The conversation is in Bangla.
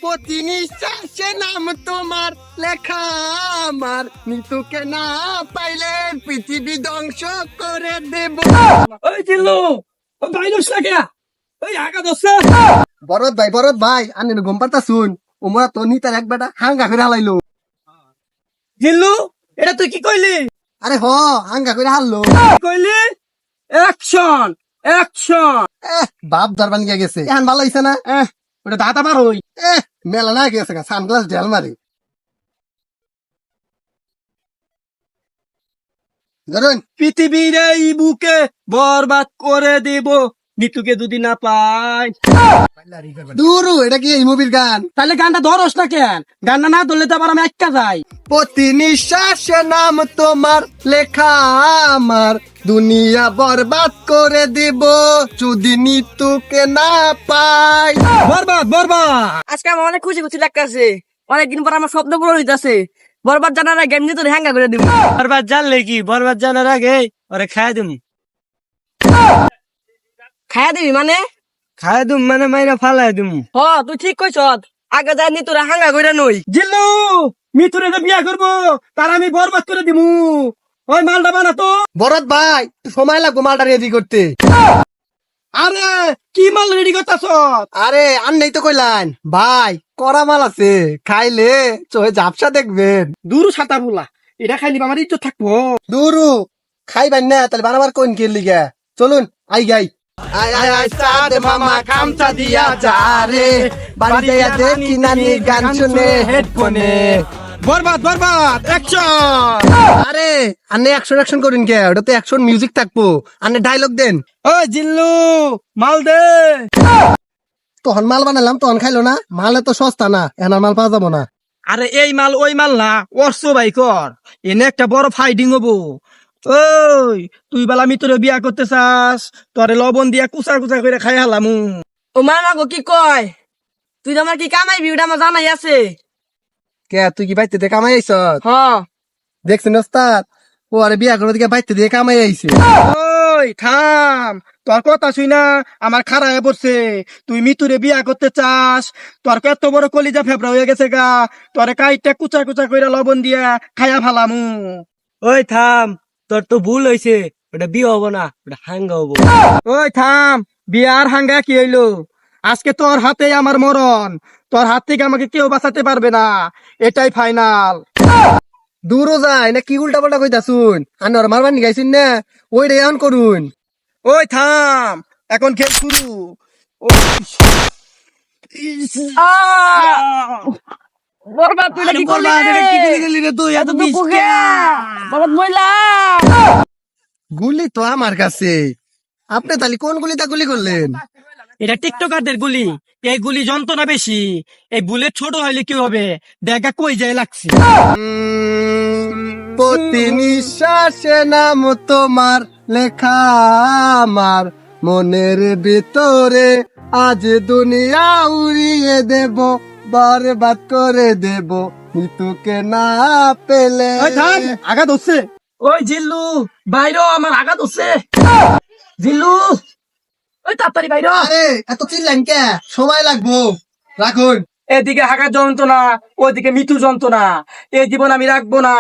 প্রতি নিঃশ্বাসে নাম তোমার লেখা আমার, মৃত্যুকে না পাইলে পৃথিবী ধ্বংস করে দেব। ওই জিল্লু ওই বাইরস লাগে ওই আগা দোসে বরদ ভাই আনি ঘুম পাতা শুন, ওমরা তো নিতার এক বেটা হাঙ্গা করে হালাইলো। জিল্লু এটা তুই কি কইলি আরে হাঙ্গা করে হারলো। কইলি অ্যাকশন অ্যাকশন বাপ দরবান গিয়ে গেছে, এখন ভালো হইছে না? ওটা দাদা পার হই মেলা না গেছে সানগ্লাস ঢেল মারি ধরুন। পৃথিবীর এই বুকে বরবাদ করে দেব নিতুকে যদি না পাই। দূরু এটা কি এই মুভির গান? তাহলে গানটা ধরস না কেন? গানটা না ধরলে তো আবার আমি একটা যাই। প্রতি নিঃশ্বাসে নাম তোমার লেখা আমার, দুনিয়া বরবাদ করে দিব যদি নিতুকে না পাই। বরবাদ বরবাদ আজকে আমার অনেক খুশি খুশি লাগতেছে, অনেকদিন পর আমার স্বপ্ন পূরণ হইতাছে। বরবাদ জানার আগে এমনি তোর হ্যাঙ্গা করে দিব। বরবাদ জানলে কি বরবাদ জানার আগে ওরে খায় দিম। খাইয়া দিবি মানে? খায় দিম মানে মাইরা ফালাই দিম। তুই ঠিক কইছ, আগে যাইনি তোরা হাঙ্গা করে নই। জিল্লু মিথুরে যে বিয়া করবো তার আমি বরবাদ করে দিমু। ওই মালটা বানা তো। বরদ ভাই একটু সময় লাগবে মালটা রেডি করতে। আরে কি মাল রেডি করতেছ? আরে আর নেই তো কইলান ভাই, করা মাল আছে, খাইলে চোখে ঝাপসা দেখবেন। দূর সাতা বুলা এটা খাইলি আমার ইজ্জত থাকবো। দূরু খাইবেন না তাহলে বানাবার কোন কি লিগা, চলুন আই গাই। আয় আয় আয় সাদ মামা খামচা দিয়া যা রে, বাড়ি যাইয়া দেখি নানি গান শুনে হেডফোনে। বরবাদ বরবাদ অ্যাকশন। আরে আনে অ্যাকশন করুন কে, ওটা তো অ্যাকশন মিউজিক থাকবো, আনে ডায়লগ দেন। ওই জিল্লু মাল দে। তখন মাল বানালাম তখন খাইলো না, মালে তো সস্তা না, এনার মাল পাওয়া যাবো না। আরে এই মাল ওই মাল না, অর্শ ভাই কর, এনে একটা বড় ফাইটিং হবো। ওই তুই বেলা মিতুরে বিয়া করতে চাস, তোরে লবণ দিয়া কুচা কুচা করে খাই হালামু। ও মামা গো কি কয়, তুই তো আমার কি কামাইবি ওটা আমার জানাই আছে। কে তুই কি বাইতে দিয়ে কামাই আইছ? হ দেখছেন ওস্তাদ, ও আরে বিয়া করবে দিকে বাইতে দিয়ে কামাই আইছে। ওই থাম, তোর কথা শুই না আমার খারাপ হয়ে পড়ছে। তুই মিতুরে বিয়া করতে চাস, তোর কত বড় কলিজা ফেবরা হয়ে গেছে গা, তোরে কাইটা কুচা কুচা করে লবণ দিয়া খাইয়া ফালামু। ওই থাম, তোর তো ভুল হয়েছে, ওটা বিয়ে হবো না, ওটা হাঙ্গা হবো। ওই থাম, বিয়ে আর হাঙ্গা কি হইলো? আজকে তোর হাতে আমার মরণ, তোর হাত থেকে আমাকে কেউ বাঁচাতে পারবে না, এটাই ফাইনাল। দূরও যায় না কি উল্টা পাল্টা কইতা শুন, আনে ওর মারবানি গাইছুন না, ওই রে এখন করুন। ওই থাম, এখন খেল শুরু। বরবাদ তুই কি করলি রে? এত তো পুকা বরবাদ মইলা। গুলি তো আমার কাছে, আপনি তাহলে কোন গুলিটা গুলি করলেন? এটা টিকটকারদের গুলি, এই গুলি যন্ত্রণা বেশি, এই বুলেট ছোট হইলে কি হবে দেখা কই যায় লাগছে। প্রতি নিঃশ্বাসে নাম তোমার লেখা আমার, মনের ভিতরে আজ দুনিয়া উড়িয়ে দেব, বরবাদ করে দেব মৃত্যুকে না পেলে। আঘাত হচ্ছে। ওই জিল্লু বাইরো, আমার আঘাত হচ্ছে। জিল্লু ওই তাড়াতাড়ি বাইরো। আরে এত চিল্লেন কে, সময় লাগবো, রাখুন। এদিকে হাগার যন্ত্রণা, ওইদিকে মৃত্যু যন্ত্রণা, এই জীবন আমি রাখবো না।